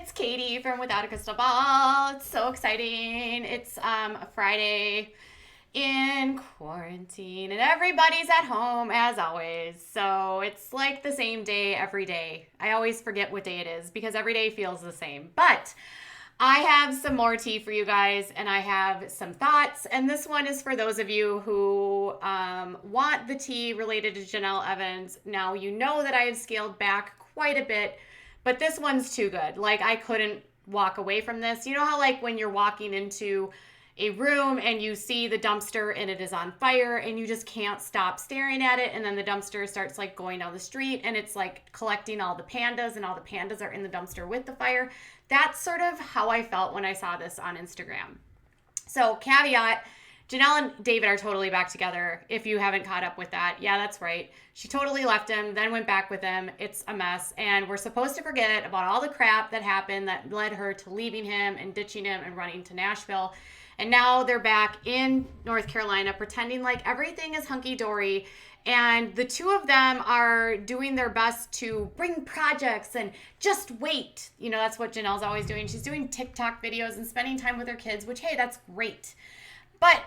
it's Katie from Without a Crystal Ball. It's so exciting. It's a Friday in quarantine and everybody's at home as always. So it's like the same day every day. I always forget what day it is because every day feels the same. But I have some more tea for you guys and I have some thoughts. And this one is for those of you who want the tea related to Jenelle Evans. Now, you know that I have scaled back quite a bit, but this one's too good. Like, I couldn't walk away from this. You know how, like, when you're walking into a room and you see the dumpster and it is on fire and you just can't stop staring at it, and then the dumpster starts like going down the street and it's like collecting all the pandas and all the pandas are in the dumpster with the fire. That's sort of how I felt when I saw this on Instagram. So, caveat, Jenelle and David are totally back together. If you haven't caught up with that, yeah, that's right. She totally left him, then went back with him. It's a mess. And we're supposed to forget about all the crap that happened that led her to leaving him and ditching him and running to Nashville. And now they're back in North Carolina pretending like everything is hunky-dory. And the two of them are doing their best to bring projects and just wait. You know, that's what Janelle's always doing. She's doing TikTok videos and spending time with her kids, which, hey, that's great. But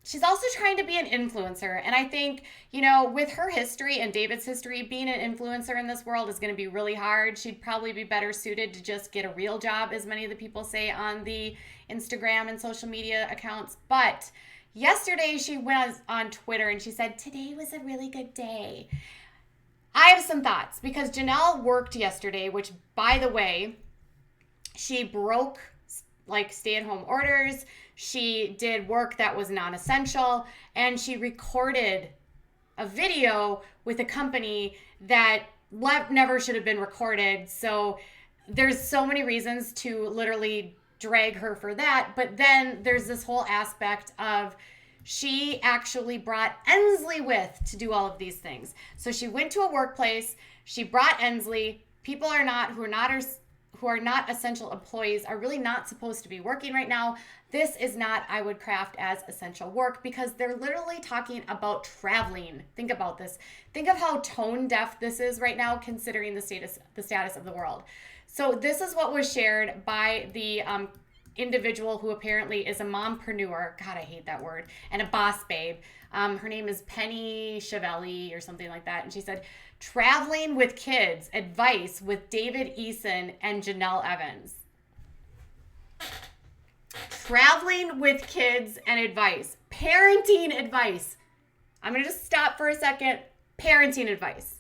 she's also trying to be an influencer. And I think, you know, with her history and David's history, being an influencer in this world is going to be really hard. She'd probably be better suited to just get a real job, as many of the people say on the Instagram and social media accounts. But yesterday she went on Twitter and she said, today was a really good day. I have some thoughts because Jenelle worked yesterday, which, by the way, she broke like stay-at-home orders. She did work that was non-essential, and she recorded a video with a company that never should have been recorded. So there's so many reasons to literally drag her for that. But then there's this whole aspect of she actually brought Ensley with to do all of these things. So she went to a workplace, she brought Ensley. People who are not essential employees are really not supposed to be working right now. This is not, I would craft as essential work, because they're literally talking about traveling. Think about this. Think of how tone deaf this is right now, considering the status of the world. So this is what was shared by the individual who apparently is a mompreneur. God, I hate that word. And a boss babe. Her name is Penny Chevelli or something like that. And she said, traveling with kids, advice with David Eason and Jenelle Evans. Traveling with kids and advice. Parenting advice. I'm going to just stop for a second. Parenting advice.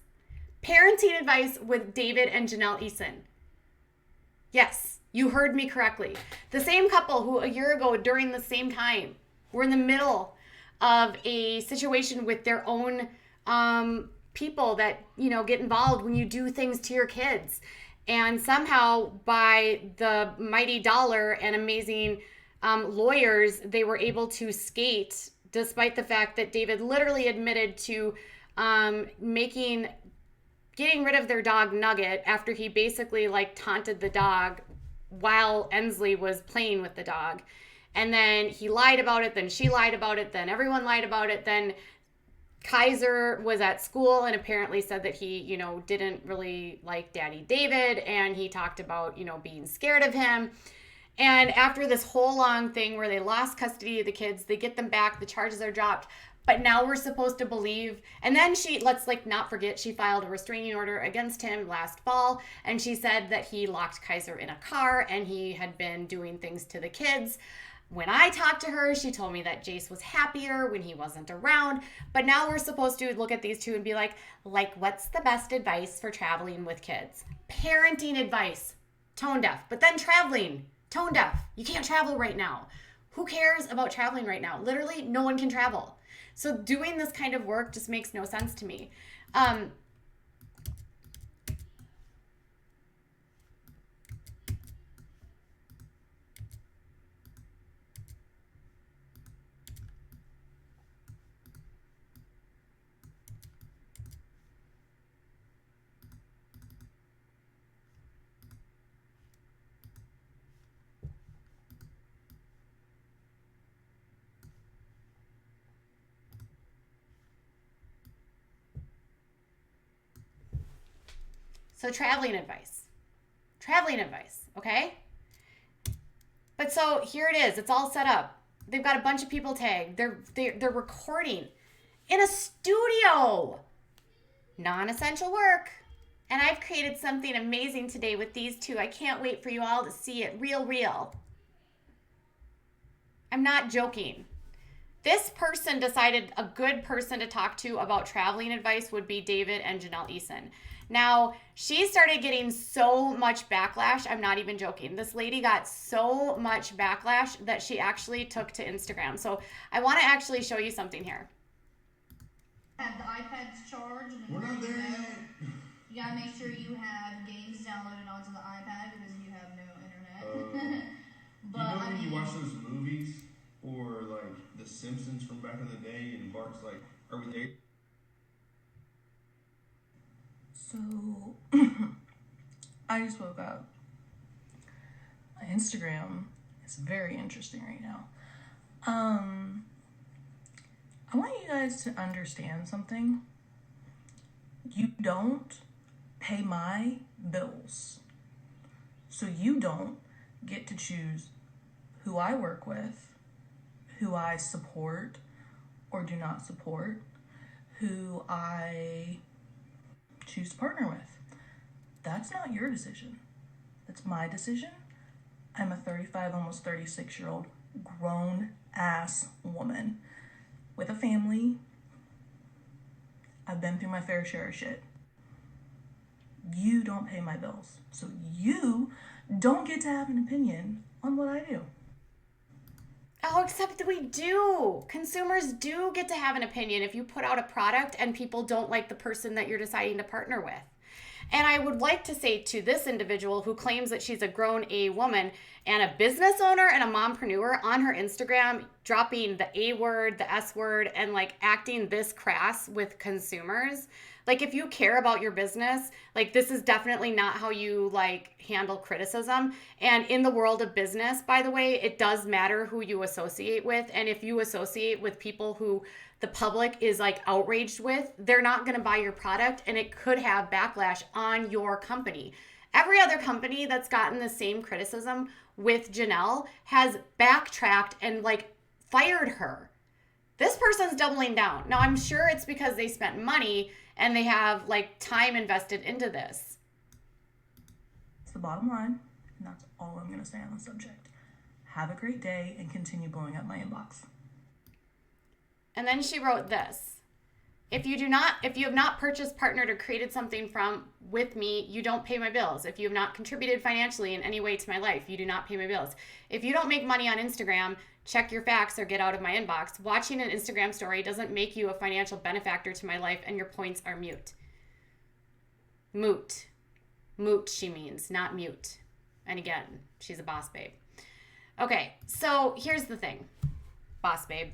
Parenting advice with David and Jenelle Eason. Yes, you heard me correctly. The same couple who a year ago during the same time were in the middle of a situation with their own people that, you know, get involved when you do things to your kids. And somehow by the mighty dollar and amazing lawyers, they were able to skate, despite the fact that David literally admitted to getting rid of their dog Nugget after he basically like taunted the dog while Ensley was playing with the dog. And then he lied about it, then she lied about it, then everyone lied about it, then Kaiser was at school and apparently said that he, you know, didn't really like Daddy David, and he talked about, you know, being scared of him. And after this whole long thing where they lost custody of the kids, they get them back, the charges are dropped, but now we're supposed to believe. And then let's like not forget, she filed a restraining order against him last fall, and she said that he locked Kaiser in a car and he had been doing things to the kids. When I talked to her, she told me that Jace was happier when he wasn't around. But now we're supposed to look at these two and be like, what's the best advice for traveling with kids? Parenting advice, tone deaf. But then traveling, tone deaf. You can't travel right now. Who cares about traveling right now? Literally, no one can travel. So doing this kind of work just makes no sense to me. So traveling advice. Traveling advice, okay? But so here it is. It's all set up. They've got a bunch of people tagged. They're recording in a studio. Non-essential work. And I've created something amazing today with these two. I can't wait for you all to see it real. I'm not joking. This person decided a good person to talk to about traveling advice would be David and Jenelle Eason. Now, she started getting so much backlash. I'm not even joking. This lady got so much backlash that she actually took to Instagram. So I want to actually show you something here. Have the iPads charged. We're not there yet. You gotta make sure you have games downloaded onto the iPad because you have no internet. But you know when you watch those movies or like The Simpsons from back in the day, and Bart's like, "Are we there?" So, I just woke up. My Instagram is very interesting right now. I want you guys to understand something. You don't pay my bills. So you don't get to choose who I work with, who I support or do not support, who I choose to partner with. That's not your decision. That's my decision. I'm a 35, almost 36-year-old grown ass woman with a family. I've been through my fair share of shit. You don't pay my bills. So you don't get to have an opinion on what I do. Oh, except that we do. Consumers do get to have an opinion if you put out a product and people don't like the person that you're deciding to partner with. And I would like to say to this individual who claims that she's a grown A woman and a business owner and a mompreneur on her Instagram, dropping the A word, the S word, and like acting this crass with consumers. Like if you care about your business, like this is definitely not how you like handle criticism. And in the world of business, by the way, it does matter who you associate with. And if you associate with people who the public is like outraged with, they're not going to buy your product, and it could have backlash on your company. Every other company that's gotten the same criticism with Jenelle has backtracked and like fired her. This person's doubling down. Now, I'm sure it's because they spent money and they have like time invested into this. It's the bottom line, and that's all I'm going to say on the subject. Have a great day and continue blowing up my inbox. And then she wrote this. If you have not purchased, partnered, or created something with me, you don't pay my bills. If you have not contributed financially in any way to my life, you do not pay my bills. If you don't make money on Instagram, check your facts or get out of my inbox. Watching an Instagram story doesn't make you a financial benefactor to my life, and your points are mute. Moot. Moot, she means, not mute. And again, she's a boss babe. Okay, so here's the thing, boss babe.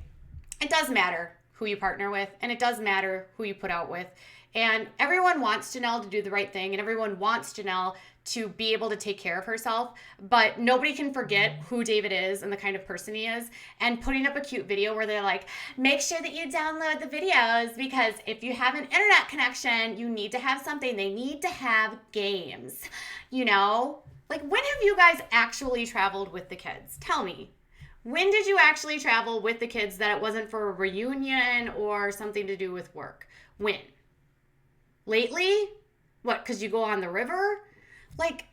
It does matter who you partner with, and it does matter who you put out with. And everyone wants Jenelle to do the right thing, and everyone wants Jenelle to be able to take care of herself, but nobody can forget who David is and the kind of person he is. And putting up a cute video where they're like, make sure that you download the videos, because if you have an internet connection, you need to have something. They need to have games, you know? Like, when have you guys actually traveled with the kids? Tell me. When did you actually travel with the kids that it wasn't for a reunion or something to do with work? When? Lately? What, because you go on the river? Like,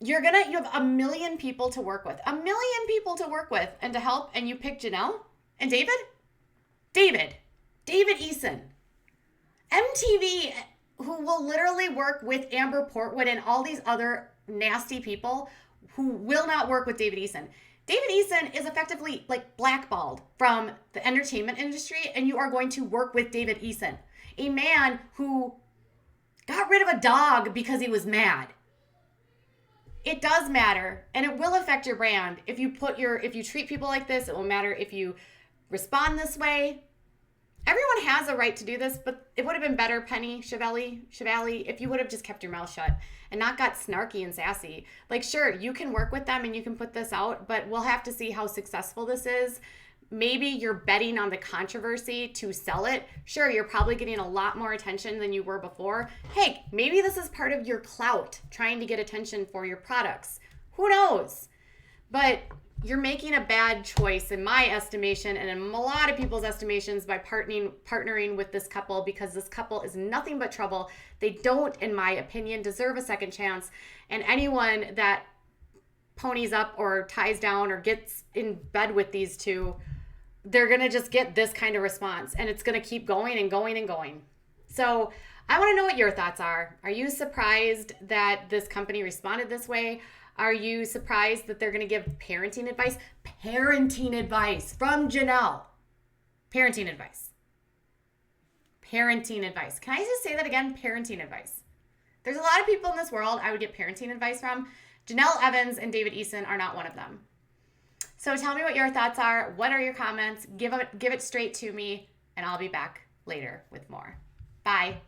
you have a million people to work with. And to help, and you pick Jenelle and David? David Eason. MTV, who will literally work with Amber Portwood and all these other nasty people who will not work with David Eason. David Eason is effectively like blackballed from the entertainment industry, and you are going to work with David Eason, a man who got rid of a dog because he was mad. It does matter, and it will affect your brand. If you treat people like this, it will matter if you respond this way. Everyone has a right to do this, but it would have been better, Penny Chevali, if you would have just kept your mouth shut and not got snarky and sassy. Like, sure, you can work with them and you can put this out, but we'll have to see how successful this is. maybe you're betting on the controversy to sell it. Sure, you're probably getting a lot more attention than you were before. Hey, maybe this is part of your clout, trying to get attention for your products. Who knows? But you're making a bad choice in my estimation and in a lot of people's estimations by partnering with this couple, because this couple is nothing but trouble. They don't, in my opinion, deserve a second chance. And anyone that ponies up or ties down or gets in bed with these two, they're going to just get this kind of response, and it's going to keep going and going and going. So I want to know what your thoughts are. Are you surprised that this company responded this way? Are you surprised that they're going to give parenting advice? Parenting advice from Jenelle. Parenting advice. Parenting advice. Can I just say that again? Parenting advice. There's a lot of people in this world I would get parenting advice from. Jenelle Evans and David Eason are not one of them. So tell me what your thoughts are. What are your comments? Give it straight to me, and I'll be back later with more. Bye.